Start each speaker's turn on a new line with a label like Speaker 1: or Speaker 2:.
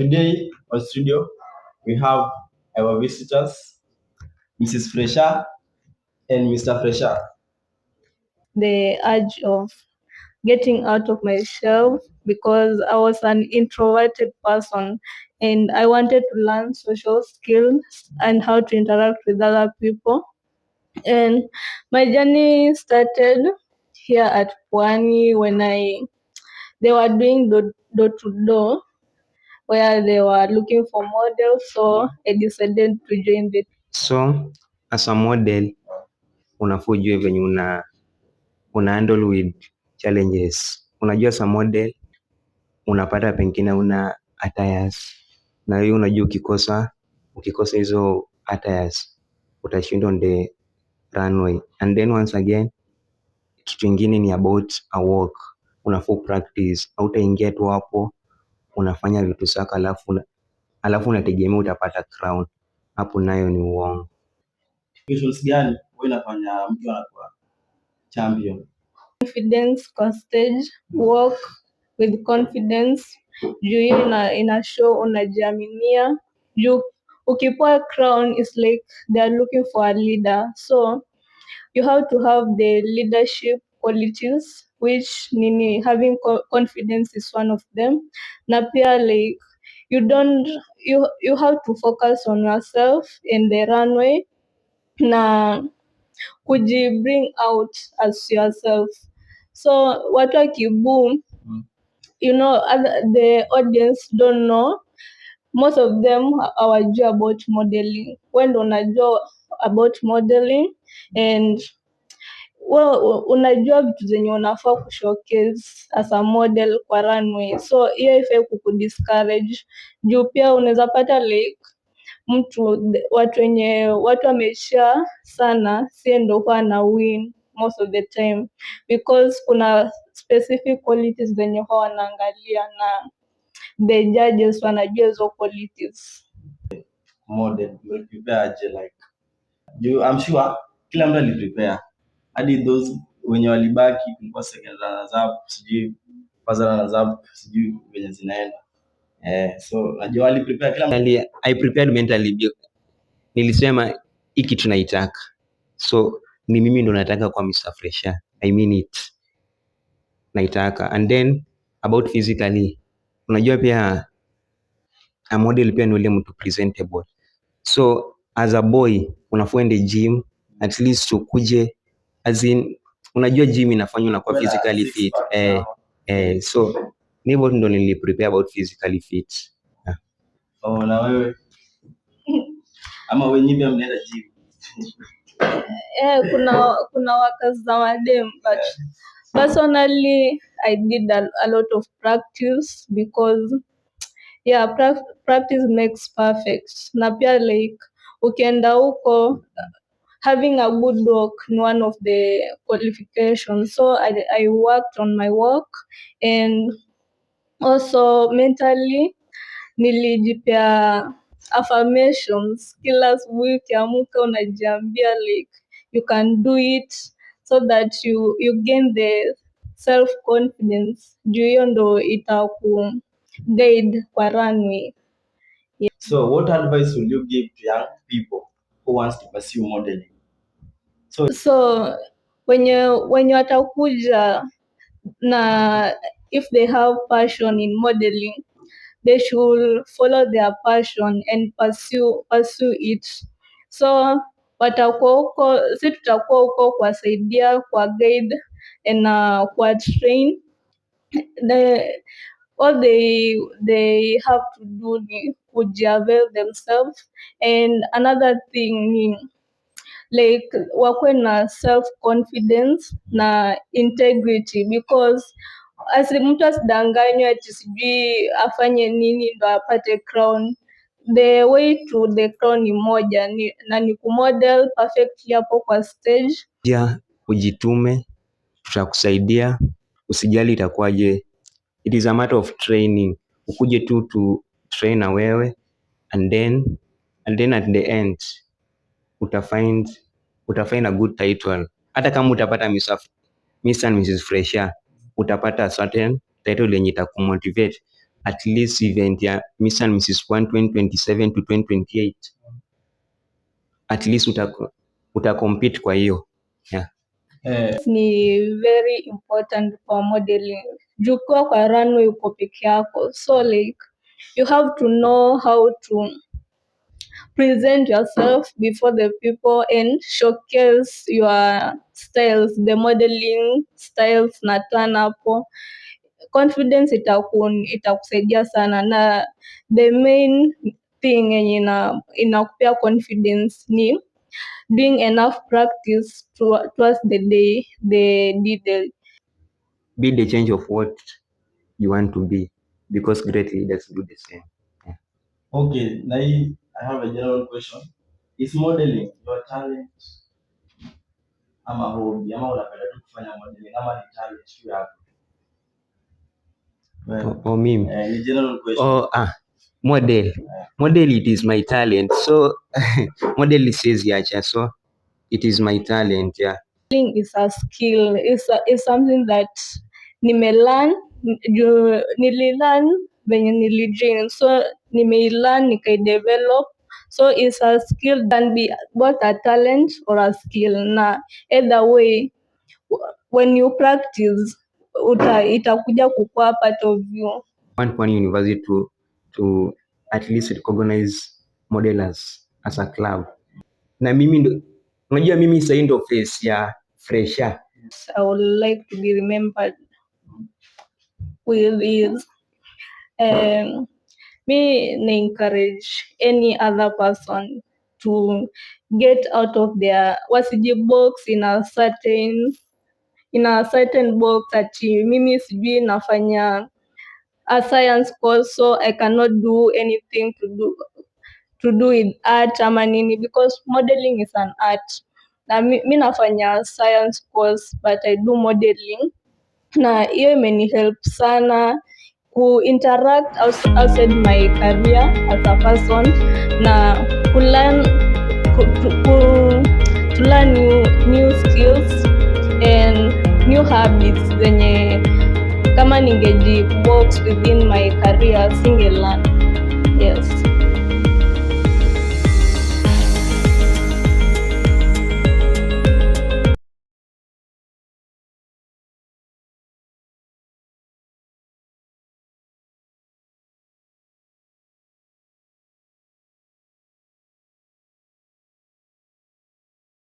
Speaker 1: Today on studio we have our visitors, Mrs. Fresha and Mr. Fresha.
Speaker 2: The urge of getting out of my shell because I was an introverted person and I wanted to learn social skills and how to interact with other people. And my journey started here at Pwani when they were doing door to door where they were looking for models, so I decided to join the.
Speaker 3: So as a model unafaa ujue venye una handle with challenges. Unajua as a model unapata pengine una attires na hiyo unajua ukikosa hizo attires utashindwa on the runway. And then once again kitu ingine ni about a work. Unafaa practice, hautaingia tu hapo unafanya vitu zako alafu unategemea utapata crown. Hapo nayo ni uongo.
Speaker 1: Situations gani wewe unafanya mtu anakuwa champion?
Speaker 2: Confidence kwa stage, walk with confidence. Juu hiyo ina show unajiaminia. Juu ukipewa crown is like they are looking for a leader, so you have to have the leadership qualities, which having confidence is one of them. Na pia like you have to focus on yourself in the runway na bring out as yourself. So watu wakiboom, the audience don't know. Most of them hawajui about modeling. Wewe ndo unajua about modeling and unajua vitu zenye unafaa kushowcase as a model kwa runway, so hiyo ifai kukudiscourage juu pia unaweza pata like watu wamesha sana sie ndo huwa na win most of the time because kuna specific qualities zenye huwa wanaangalia na the judges wanajua hizo qualities.
Speaker 1: Model will prepare like I'm sure kila mtu aliprepare hadi those wenye walibaki kulikuwa second runners up, sijui first runners up, sijui venye zinaenda. So najua waliprepare kila mtu.
Speaker 3: I prepared mentally. Nilisema hiki tunaitaka, so ni mimi ndo nataka kwa Mr. Fresha. I mean it, naitaka. And then about physically, unajua pia a model pia ni ule mtu presentable, so as a boy unafaa ende gym at least ukuje, as in unajua gym inafanya unakuwa physically fit. So ni hivyo ndo niliprepare about physically fit.
Speaker 1: Na wewe ama wenyewe pia mnaenda gym?
Speaker 2: Kuna workers za madem, but personally I did a lot of practice because practice makes perfect. Na pia like ukienda huko having a good work ni one of the qualifications, so I worked on my work and also mentally nilijipea affirmations kila asubuhi ukiamka unajiambia like you can do it, so that you gain the self confidence juu hiyo ndo itaku guide kwa runway.
Speaker 1: So what advice will you give to young people who wants to pursue modeling?
Speaker 2: So wenye watakuja na if they have passion in modeling, they should follow their passion and pursue it. So watakuwa huko, si tutakuwa huko kuwasaidia, kwa guide na kwa train. All they have to do ni kujiavail themselves, and another thing ni like wakwe na self confidence na integrity, because mtu asidanganywe ati sijui afanye nini ndo apate crown. The way to the crown ni moja, na ni kumodel perfectly hapo kwa stage.
Speaker 3: Ujitume, tutakusaidia, usijali itakuwaje. It is a matter of training. Ukuje tu to train na wewe and then at the end utafind a good title. Hata kama utapata Mr. and Mrs. Fresha, utapata certain title yenye itakumotivate. at least event ya Mr. and Mrs. Kwan 2027 to 2028, at least utacompete kwa hiyo. Yeah.
Speaker 2: Ni very important for modeling. Jukua kwa runway uko peke yako, so like you have to know how to present yourself before the people and showcase your styles, the modeling styles na turn hapo. Confidence itakusaidia sana, na the main thing yenye inakupea confidence ni doing enough practice towards the day they did the
Speaker 3: Be the change of what you want to be, because great leaders do the same. Yeah.
Speaker 1: Okay, now I have a general question. Is modeling your talent ama hobby, ama unapenda tu kufanya modeling ama ni talent tu yako?
Speaker 3: Or mimi?
Speaker 1: Ni general question.
Speaker 3: Model, it is my talent. So model says yacha, so it is my talent. Yeah.
Speaker 2: modeling is a skill, is something that nimelearn, nililearn venye nilijin, so nimeilearn nikaidevelop, so it's a skill, can be both a talent or a skill, na either way when you practice itakuja kukua part of you.
Speaker 3: Want one university to at least recognize modelers as a club. Na mimi unajua mimi sasa ndo face ya fresher.
Speaker 2: I would like to be remembered with is me encourage any other person to get out of their box in a certain box, ati mimi sijui nafanya a science course so I cannot do anything to do with art ama nini, because modeling is an art. Na mi nafanya science course but I do modeling, na hiyo imenihelp sana ku interact outside my career as a person, na to learn new skills and new habits zenye kama ningeji box within my career single learn. Yes.